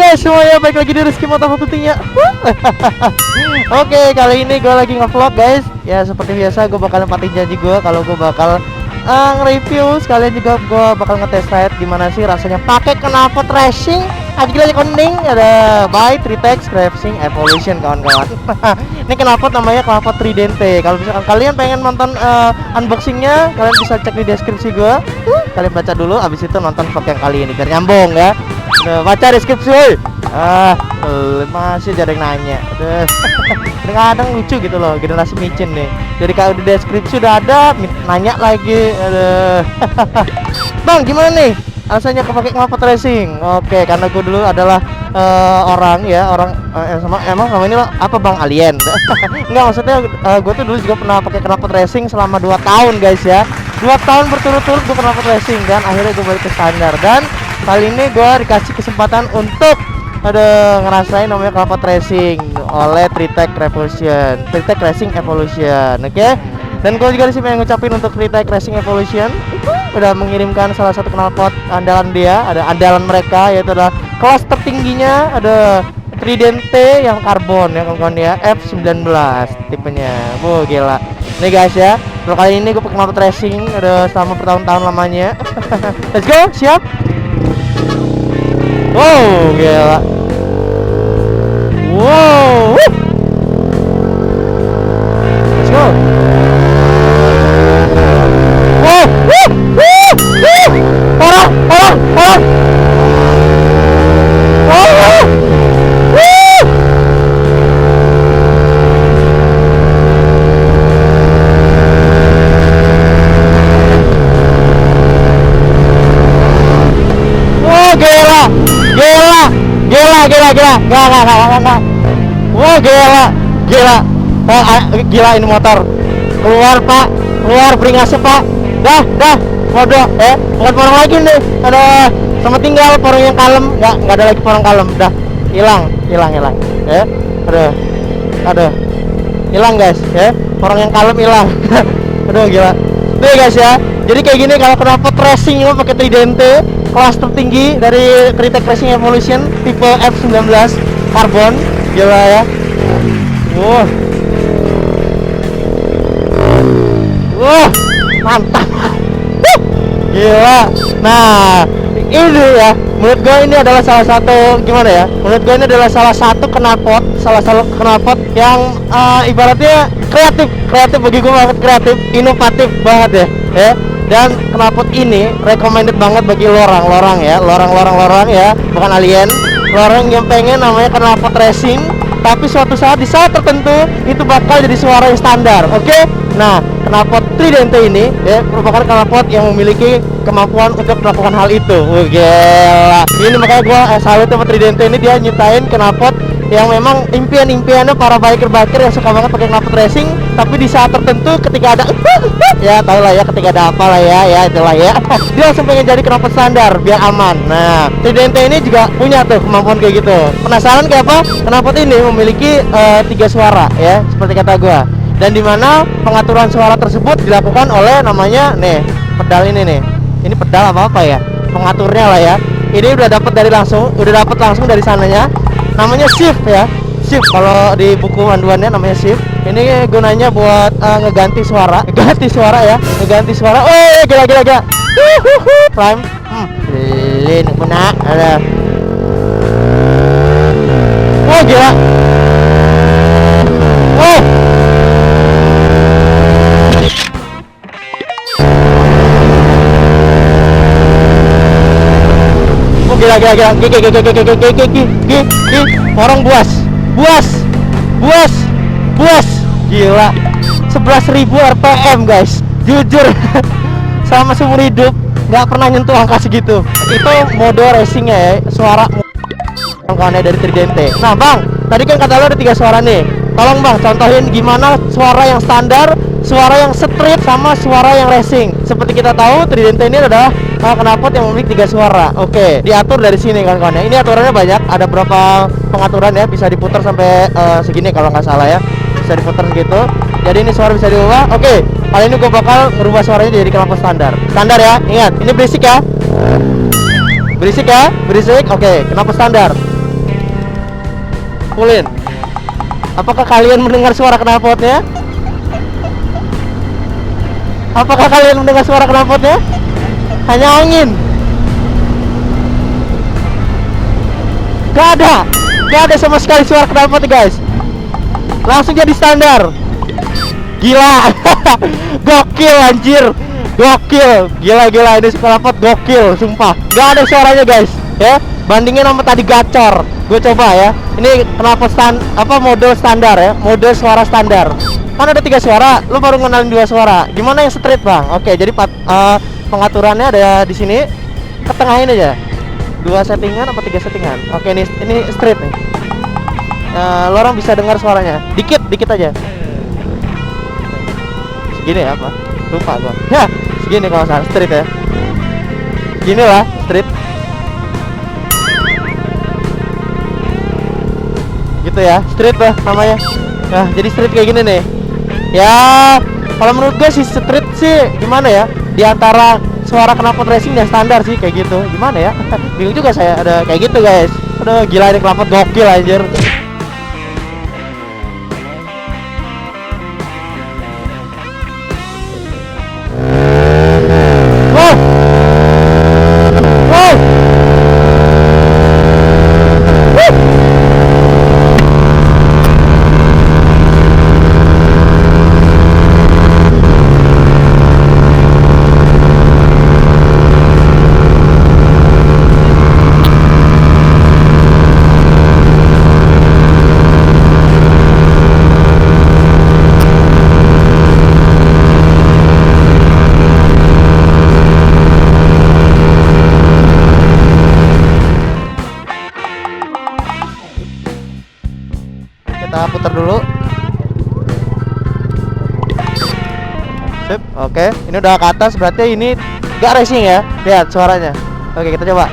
guys semuanya, balik lagi di Rizky Motor tentunya. Oke, kali ini gue lagi nge-vlog guys. Ya seperti biasa gue bakal nempatin janji gue kalau gue bakal nge-review. Sekalian juga gue bakal nge-test ride gimana sih rasanya pakai knalpot racing. Aja lagi konding ada by Tritex Racing Evolution kawan-kawan. Ini knalpot namanya knalpot Tridente. Kalau misalkan kalian pengen nonton unboxingnya, kalian bisa cek di deskripsi gue. Kalian baca dulu, abis itu nonton vlog yang kali ini biar nyambung ya. Baca deskripsi woy. Masih jarang nanya. Kadang lucu gitu loh, generasi micin nih. Jadi kalau di deskripsi udah ada, nanya lagi. Bang, gimana nih? Alasannya kepake knalpot racing. Oke, karena gue dulu adalah orang emang sama ini lo apa bang, alien? Enggak, maksudnya gue tuh dulu juga pernah pakai knalpot racing selama 2 tahun guys ya. 2 tahun berturut-turut gue knalpot racing dan akhirnya gue balik ke standar. Dan kali ini gue dikasih kesempatan untuk ngerasain namanya knalpot racing oleh Tritex Racing Evolution. Oke? Dan gue juga disini pengen ngucapin untuk Tritex Racing Evolution udah mengirimkan salah satu knalpot andalan dia, ada andalan mereka yaitu adalah kelas tertingginya, ada Tridente yang karbon ya kawan-kawan ya, F19 tipenya. Wow, gila. Nih guys ya, kalau kali ini gue pakai knalpot racing ada selama bertahun-tahun lamanya. Let's go, siap. Wow, gila. Wow. Let's go. Gila. Wah, gila ini motor. Keluar pak, keluar beringasnya pak. Dah, waduh, bukan porong lagi nih. Ada sama tinggal porong yang kalem, nggak ada lagi porong kalem. Dah, hilang. Ya, aduh, hilang guys, ya. Porong yang kalem hilang. Aduh, gila. Nih guys ya. Jadi kayak gini kalau knalpot racing lo pakai Tridente kelas tertinggi dari Tritex Racing Evolution tipe F19 karbon, gila ya. Mantap. Gila. Nah, ini ya, menurut gue ini adalah salah satu knalpot yang ibaratnya kreatif bagi gue, banget kreatif, inovatif banget ya. Dan knalpot ini recommended banget bagi lorang ya, bukan alien, lorang yang pengen namanya knalpot racing, tapi suatu saat di saat tertentu itu bakal jadi suara yang standar. Oke? Nah, knalpot Tridente ini ya merupakan knalpot yang memiliki kemampuan untuk melakukan hal itu. Gila. Ini makanya gua salut sama Tridente ini, dia nyiptain knalpot yang memang impiannya para biker yang suka banget pakai knalpot racing, tapi di saat tertentu ketika ada ya tau lah ya, ketika ada apa lah ya itulah ya, dia langsung pengen jadi knalpot standar biar aman. Nah, Tridente ini juga punya tuh kemampuan kayak gitu. Penasaran kayak apa? Knalpot ini memiliki 3 suara ya, seperti kata gua. Dan dimana pengaturan suara tersebut dilakukan oleh namanya nih pedal ini nih. Ini pedal apa ya? Pengaturnya lah ya. Ini udah dapat langsung dari sananya. Namanya shift ya. Shift kalau di buku panduannya namanya shift. Ini gunanya buat ngeganti suara ya. Oh, gila. Prime. Lin benar. Ada. Oh, gila. Oh. Gila. Orang buas. Gila. 11.000 RPM guys. Jujur sama seumur hidup nggak pernah nyentuh angka segitu. Itu mode racingnya ya, suara angkanya dari Tridente. Nah bang, tadi kan kata lo ada 3 suara nih. Tolong bang contohin gimana suara yang standar, suara yang street, sama suara yang racing. Seperti kita tahu Tridente ini adalah knalpot yang memiliki 3 suara. Oke, diatur dari sini kawan-kawan ya. Ini aturannya banyak, ada berapa pengaturan ya, bisa diputar sampai segini kalau nggak salah ya, bisa diputar gitu. Jadi ini suara bisa diubah. Oke, kali ini gue bakal ngerubah suaranya jadi knalpot standar ya. Ingat, ini berisik ya. Oke, knalpot standar. kumpulin. Apakah kalian mendengar suara knalpotnya? Apakah kalian mendengar suara knalpotnya? Hanya angin. Gak ada sama sekali suara knalpot guys. Langsung jadi standar. Gila. Gokil anjir. Gokil. Gila ini knalpot gokil sumpah. Gak ada suaranya guys ya. Bandingin sama tadi gacor. Gue coba ya. Ini knalpot mode standar ya. Mode suara standar. Kan ada 3 suara, lu baru ngenalin 2 suara. Gimana yang straight bang? Oke, jadi pengaturannya ada di sini. Ketengahin aja. 2 settingan apa 3 settingan? Oke, ini straight nih. Lo orang bisa dengar suaranya. Dikit aja. Segini ya apa? Lupa gua. Ya, segini kalau salah straight ya. Gini lah, straight. Gitu ya, straight lah namanya. Nah, jadi straight kayak gini nih. Ya, kalau menurut gue sih street sih gimana ya? Di antara suara knalpot racing dan standar sih kayak gitu. Gimana ya? Bingung juga saya ada kayak gitu, guys. Aduh, gila ini knalpot gokil anjir. Wow. Wow. Kita putar dulu. Sip, oke. Ini udah ke atas, berarti ini gak racing ya. Lihat suaranya. Oke, kita coba.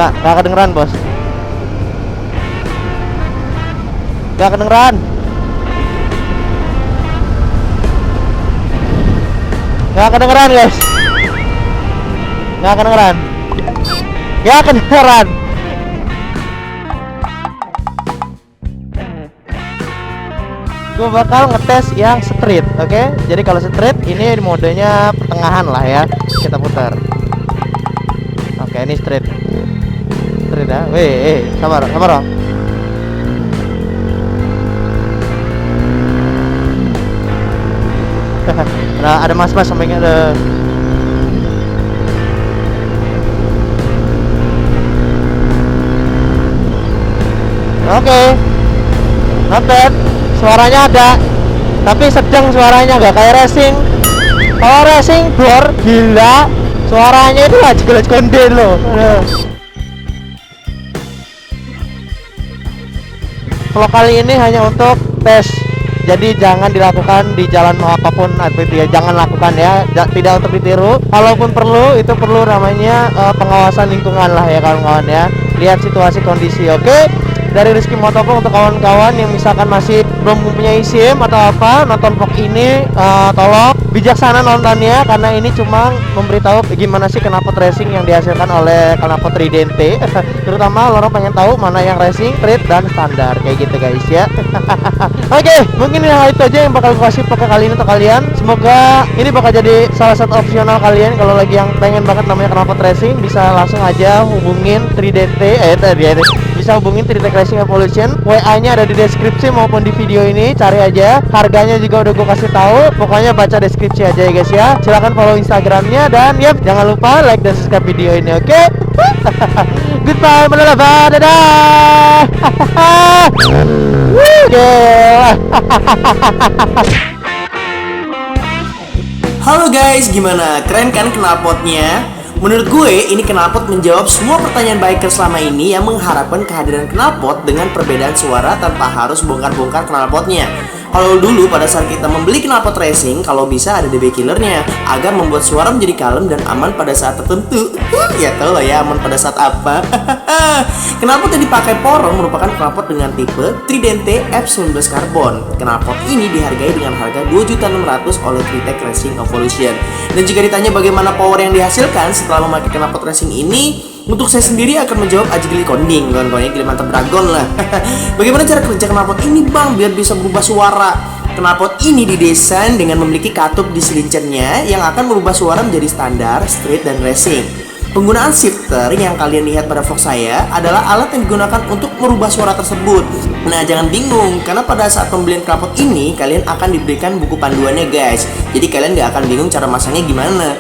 Gak kedengeran bos. Gak kedengeran. Gak kedengeran guys. Gak kedengeran. Ya kedengeran. Gue bakal ngetes yang street, oke? Jadi kalau street ini modenya pertengahan lah ya. Kita putar. Oke, ini street. Street ya. Weh, sabar dong. Nah, ada mas-mas sampingnya ada. Oke, not bad. Suaranya ada, tapi sedang suaranya, nggak kayak racing. Kalau racing bor, gila. Suaranya itu jelas konde loh. Kalau kali ini hanya untuk tes, jadi jangan dilakukan di jalan apapun, jangan lakukan ya, tidak untuk ditiru. Kalaupun perlu, itu perlu namanya pengawasan lingkungan lah ya kawan-kawan ya. Lihat situasi kondisi, oke? Dari Rizky Motovlog untuk kawan-kawan yang misalkan masih belum mempunyai SIM atau apa, nonton vlog ini tolong bijaksana nontonnya, karena ini cuma memberitahu gimana sih knalpot racing yang dihasilkan oleh knalpot Tridente. Terutama orang pengen tahu mana yang racing, street, dan standar kayak gitu guys ya. Oke, mungkin hal itu aja yang bakal gue kasih pakai kali ini untuk kalian. Semoga ini bakal jadi salah satu opsional kalian kalau lagi yang pengen banget namanya knalpot racing, bisa langsung aja hubungin Tridente, bisa hubungin Tridente Racing Evolution. WA-nya ada di deskripsi maupun di video ini, cari aja. Harganya juga udah gue kasih tahu. Pokoknya baca deskripsi aja ya guys ya. Silahkan follow Instagramnya dan yep, jangan lupa like dan subscribe video ini, oke? Goodbye, melalaba, dadah. Halo guys, gimana? Keren kan knalpotnya? Menurut gue, ini knalpot menjawab semua pertanyaan biker selama ini yang mengharapkan kehadiran knalpot dengan perbedaan suara tanpa harus bongkar-bongkar knalpotnya. Kalau dulu pada saat kita membeli knalpot racing, kalau bisa ada DB killernya agar membuat suara menjadi kalem dan aman pada saat tertentu. Ya tau lah ya, aman pada saat apa. Knalpot yang dipakai Porong merupakan knalpot dengan tipe Tridente F19 Carbon. Knalpot ini dihargai dengan harga 2.600.000 oleh Tridente Racing Evolution. Dan jika ditanya bagaimana power yang dihasilkan setelah memakai knalpot racing ini, Untuk saya sendiri akan menjawab aji geli konding, kawan-kawannya geli mantap dragon lah. Bagaimana cara kerja knalpot ini bang biar bisa berubah suara? Knalpot ini didesain dengan memiliki katup di silincernya yang akan merubah suara menjadi standar, street, dan racing. Penggunaan shifter yang kalian lihat pada vlog saya adalah alat yang digunakan untuk merubah suara tersebut. Nah, jangan bingung, karena pada saat pembelian knalpot ini kalian akan diberikan buku panduannya guys. Jadi kalian gak akan bingung cara masangnya gimana.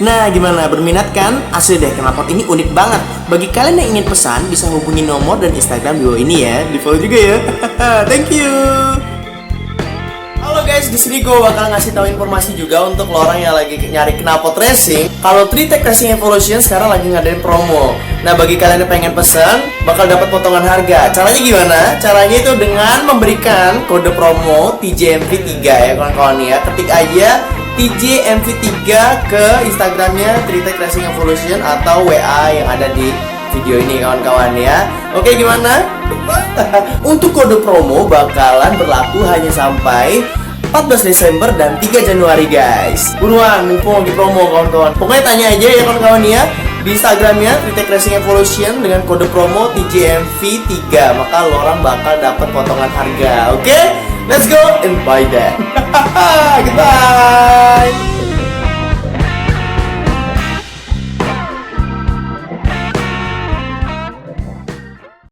Nah, gimana? Berminat kan? Asli deh, knalpot ini unik banget. Bagi kalian yang ingin pesan, bisa hubungi nomor dan Instagram di bawah ini ya. Di follow juga ya. Thank you. Halo guys, di sini gue bakal ngasih tahu informasi juga untuk lo orang yang lagi nyari knalpot racing. Kalau Tritech Racing Evolution sekarang lagi ngadain promo. Nah, bagi kalian yang pengen pesan, bakal dapat potongan harga. Caranya gimana? Caranya itu dengan memberikan kode promo TJMV3 ya kawan-kawan ya. Ketik aja TJMV3 ke Instagramnya Tritech Racing Evolution atau WA yang ada di video ini kawan-kawan ya. Oke, gimana? Untuk kode promo bakalan berlaku hanya sampai 14 Desember dan 3 Januari guys. Buruan, mumpung lagi promo kawan-kawan. Pokoknya tanya aja ya kawan-kawan ya di Instagramnya Tritech Racing Evolution dengan kode promo TJMV3, maka lo orang bakal dapat potongan harga. Oke? Let's go and buy that. Goodbye.